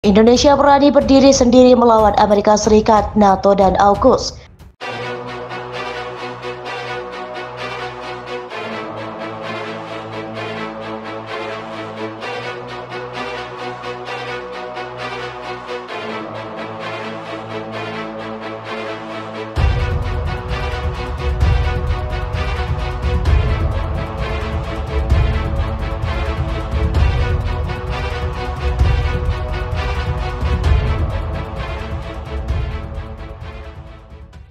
Indonesia berani berdiri sendiri melawan Amerika Serikat, NATO, dan AUKUS.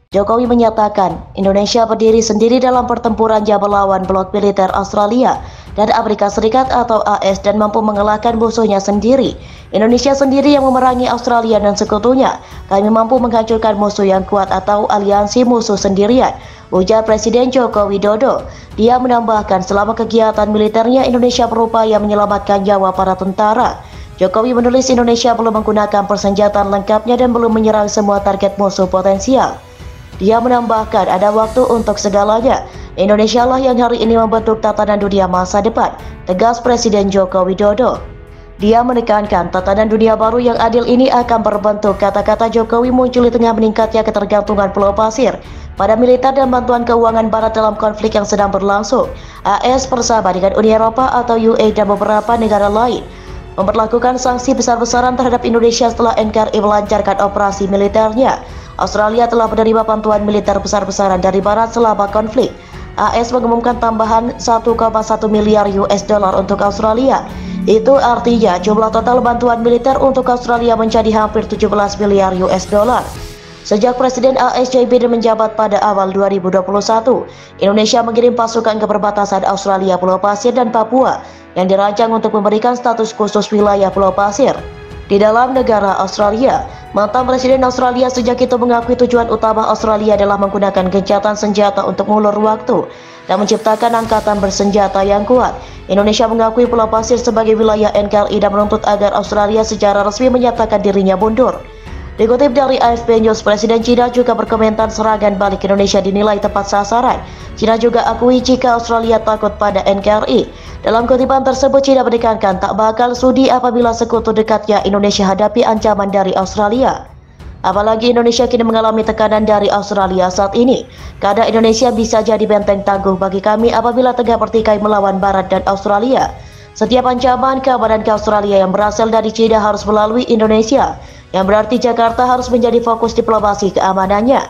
Jokowi menyatakan Indonesia berdiri sendiri dalam pertempuran melawan blok militer Australia dan Amerika Serikat atau AS dan mampu mengalahkan musuhnya sendiri. Indonesia sendiri yang memerangi Australia dan sekutunya. Kami mampu menghancurkan musuh yang kuat atau aliansi musuh sendirian, ujar Presiden Joko Widodo. Dia menambahkan selama kegiatan militernya Indonesia berupaya menyelamatkan nyawa para tentara. Jokowi menulis Indonesia belum menggunakan persenjataan lengkapnya dan belum menyerang semua target musuh potensial. Dia menambahkan ada waktu untuk segalanya. Indonesia lah yang hari ini membentuk tatanan dunia masa depan, tegas Presiden Joko Widodo. Dia menekankan tatanan dunia baru yang adil ini akan berbentuk. Kata-kata Jokowi muncul di tengah meningkatnya ketergantungan Pulau Pasir pada militer dan bantuan keuangan Barat dalam konflik yang sedang berlangsung. AS bersama dengan Uni Eropa atau UE dan beberapa negara lain memperlakukan sanksi besar-besaran terhadap Indonesia setelah NKRI melancarkan operasi militernya. Australia telah menerima bantuan militer besar-besaran dari Barat selama konflik. AS mengumumkan tambahan 1,1 miliar US dollar untuk Australia. Itu artinya jumlah total bantuan militer untuk Australia menjadi hampir 17 miliar US dollar. Sejak Presiden AS Joe Biden menjabat pada awal 2021, Indonesia mengirim pasukan ke perbatasan Australia, Pulau Pasir, dan Papua yang dirancang untuk memberikan status khusus wilayah Pulau Pasir di dalam negara Australia. Mantan Presiden Australia sejak itu mengakui tujuan utama Australia adalah menggunakan gencatan senjata untuk mengulur waktu dan menciptakan angkatan bersenjata yang kuat. Indonesia mengakui Pulau Pasir sebagai wilayah NKRI dan menuntut agar Australia secara resmi menyatakan dirinya mundur. Dikutip dari AFP News, Presiden China juga berkomentar serangan balik Indonesia dinilai tepat sasaran. China juga akui jika Australia takut pada NKRI. Dalam kutipan tersebut, China menekankan tak bakal sudi apabila sekutu dekatnya Indonesia hadapi ancaman dari Australia. Apalagi Indonesia kini mengalami tekanan dari Australia saat ini. Keadaan Indonesia bisa jadi benteng tangguh bagi kami apabila tengah bertikai melawan Barat dan Australia. Setiap ancaman keamanan ke Australia yang berasal dari China harus melalui Indonesia, yang berarti Jakarta harus menjadi fokus diplomasi keamanannya.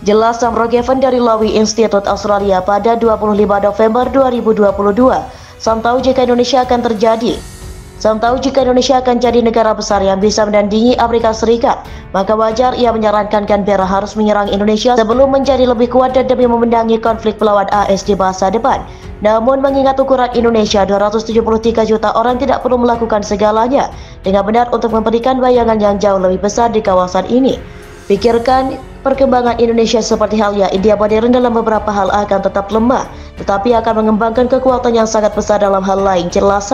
Jelas Sam Rogeven dari Lowy Institute Australia pada 25 November 2022. Sam tahu jika Indonesia akan jadi negara besar yang bisa menandingi Amerika Serikat, maka wajar ia menyarankan Canberra harus menyerang Indonesia sebelum menjadi lebih kuat dan demi memenangi konflik melawan AS di masa depan. Namun mengingat ukuran Indonesia 273 juta orang tidak perlu melakukan segalanya dengan benar untuk memberikan bayangan yang jauh lebih besar di kawasan ini. Pikirkan perkembangan Indonesia seperti halnya India modern dalam beberapa hal akan tetap lemah, tetapi akan mengembangkan kekuatan yang sangat besar dalam hal lain. Jelas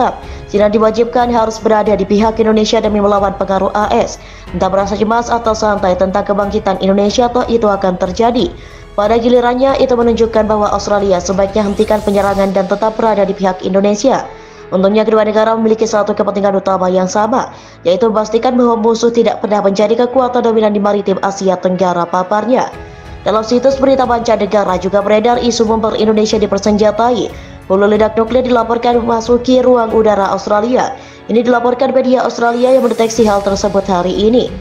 China diwajibkan harus berada di pihak Indonesia demi melawan pengaruh AS. Entah merasa cemas atau santai tentang kebangkitan Indonesia, toh itu akan terjadi. Pada gilirannya itu menunjukkan bahwa Australia sebaiknya hentikan penyerangan dan tetap berada di pihak Indonesia. Untungnya kedua negara memiliki satu kepentingan utama yang sama, yaitu memastikan bahwa musuh tidak pernah menjadi kekuatan dominan di maritim Asia Tenggara, paparnya. Dalam situs berita mancanegara juga beredar isu member Indonesia dipersenjatai. Hulu ledak nuklir dilaporkan memasuki ruang udara Australia. Ini dilaporkan media Australia yang mendeteksi hal tersebut hari ini.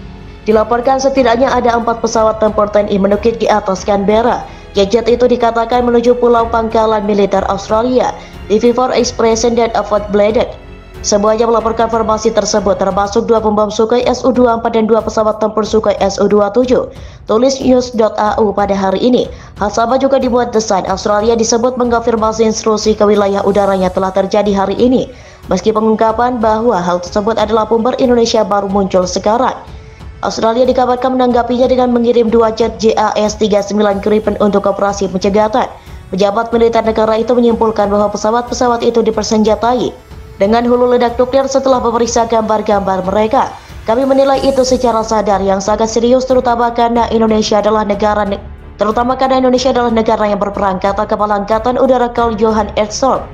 Dilaporkan setidaknya ada 4 pesawat tempur TNI menukik di atas Canberra. Jet itu dikatakan menuju pulau pangkalan militer Australia, TV4 Expression dan Fort Bladed. Semuanya melaporkan formasi tersebut, termasuk 2 pembom Sukhoi Su-24 dan 2 pesawat tempur Sukhoi Su-27. Tulis news.au pada hari ini. Hal sama juga dibuat The Sun. Australia disebut mengkonfirmasi instruksi ke wilayah udaranya telah terjadi hari ini, meski pengungkapan bahwa hal tersebut adalah bomber Indonesia baru muncul sekarang. Australia dikabarkan menanggapinya dengan mengirim 2 jet JAS-39 Gripen untuk operasi pencegatan. Pejabat militer negara itu menyimpulkan bahwa pesawat-pesawat itu dipersenjatai dengan hulu ledak nuklir setelah memeriksa gambar-gambar mereka. Kami menilai itu secara sadar yang sangat serius, terutama karena Indonesia adalah negara yang berperang, kata Kepala Angkatan Udara Carl Johan Edstorm.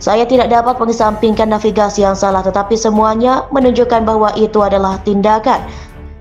Saya tidak dapat mengesampingkan navigasi yang salah, tetapi semuanya menunjukkan bahwa itu adalah tindakan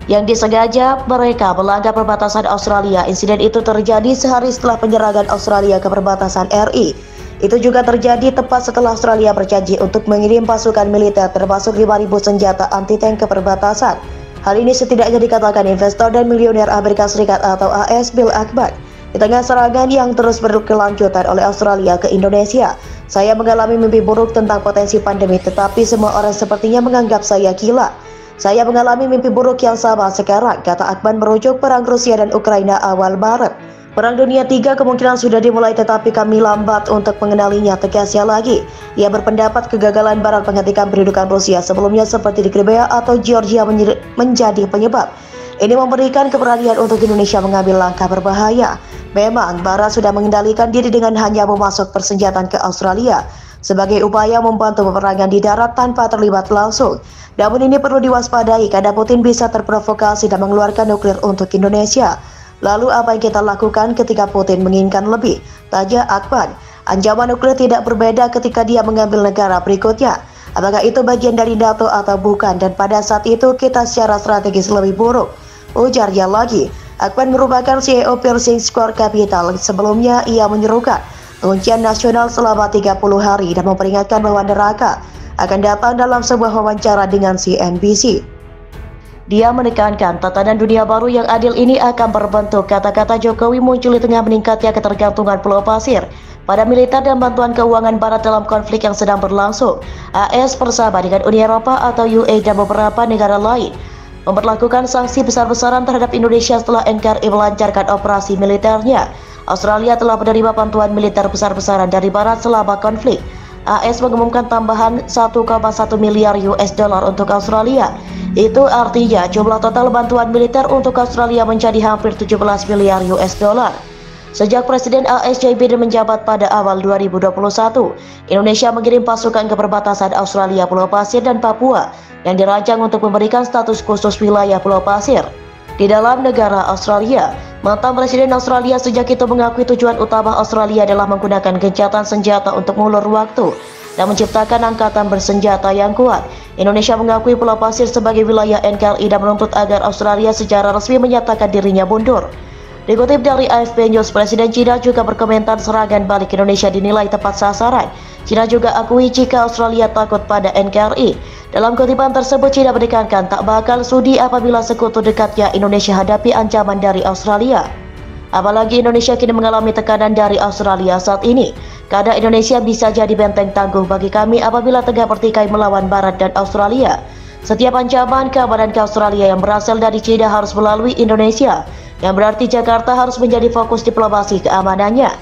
yang disengaja mereka melanggar perbatasan Australia. Insiden itu terjadi sehari setelah penyerangan Australia ke perbatasan RI. Itu juga terjadi tepat setelah Australia berjanji untuk mengirim pasukan militer termasuk 5.000 senjata anti-tank ke perbatasan. Hal ini setidaknya dikatakan investor dan miliuner Amerika Serikat atau AS Bill Ackman. Di tengah serangan yang terus berkelanjutan oleh Australia ke Indonesia, saya mengalami mimpi buruk tentang potensi pandemi, tetapi semua orang sepertinya menganggap saya gila. Saya mengalami mimpi buruk yang sama sekarang, kata Ackman merujuk perang Rusia dan Ukraina awal Maret. Perang Dunia III kemungkinan sudah dimulai, tetapi kami lambat untuk mengenalinya, tegasnya lagi. Ia berpendapat kegagalan Barat menghentikan pendudukan Rusia sebelumnya seperti di Crimea atau Georgia menjadi penyebab. Ini memberikan keberanian untuk Indonesia mengambil langkah berbahaya. Memang Barat sudah mengendalikan diri dengan hanya memasuk persenjataan ke Australia sebagai upaya membantu peperangan di darat tanpa terlibat langsung. Namun ini perlu diwaspadai karena Putin bisa terprovokasi dan mengeluarkan nuklir untuk Indonesia. Lalu apa yang kita lakukan ketika Putin menginginkan lebih? Tanya Ackman. Ancaman nuklir tidak berbeda ketika dia mengambil negara berikutnya. Apakah itu bagian dari NATO atau bukan? Dan pada saat itu kita secara strategis lebih buruk. Ujarnya lagi. Ackman merupakan CEO Pershing Square Capital. Sebelumnya ia menyerukan penguncian nasional selama 30 hari dan memperingatkan bahwa neraka akan datang dalam sebuah wawancara dengan CNBC. Dia menekankan tatanan dunia baru yang adil ini akan berbentuk. Kata-kata Jokowi muncul di tengah meningkatnya ketergantungan Pulau Pasir pada militer dan bantuan keuangan Barat dalam konflik yang sedang berlangsung. AS bersama dengan Uni Eropa atau UE dan beberapa negara lain memperlakukan sanksi besar-besaran terhadap Indonesia setelah NKRI melancarkan operasi militernya. Australia telah menerima bantuan militer besar-besaran dari Barat selama konflik. AS mengumumkan tambahan 1,1 miliar US dollar untuk Australia. Itu artinya jumlah total bantuan militer untuk Australia menjadi hampir 17 miliar US dollar. Sejak Presiden AS Joe Biden menjabat pada awal 2021, Indonesia mengirim pasukan ke perbatasan Australia, Pulau Pasir, dan Papua yang dirancang untuk memberikan status khusus wilayah Pulau Pasir di dalam negara Australia. Mantan Presiden Australia sejak itu mengakui tujuan utama Australia adalah menggunakan gencatan senjata untuk mengulur waktu dan menciptakan angkatan bersenjata yang kuat. Indonesia mengakui Pulau Pasir sebagai wilayah NKRI dan menuntut agar Australia secara resmi menyatakan dirinya mundur. Dikutip dari AFP News, Presiden China juga berkomentar serangan balik Indonesia dinilai tepat sasaran. China juga akui jika Australia takut pada NKRI. Dalam kutipan tersebut, China menekankan tak bakal sudi apabila sekutu dekatnya Indonesia hadapi ancaman dari Australia. Apalagi Indonesia kini mengalami tekanan dari Australia saat ini. Karena Indonesia bisa jadi benteng tangguh bagi kami apabila tengah bertikai melawan Barat dan Australia. Setiap ancaman keamanan ke Australia yang berasal dari China harus melalui Indonesia, yang berarti Jakarta harus menjadi fokus diplomasi keamanannya.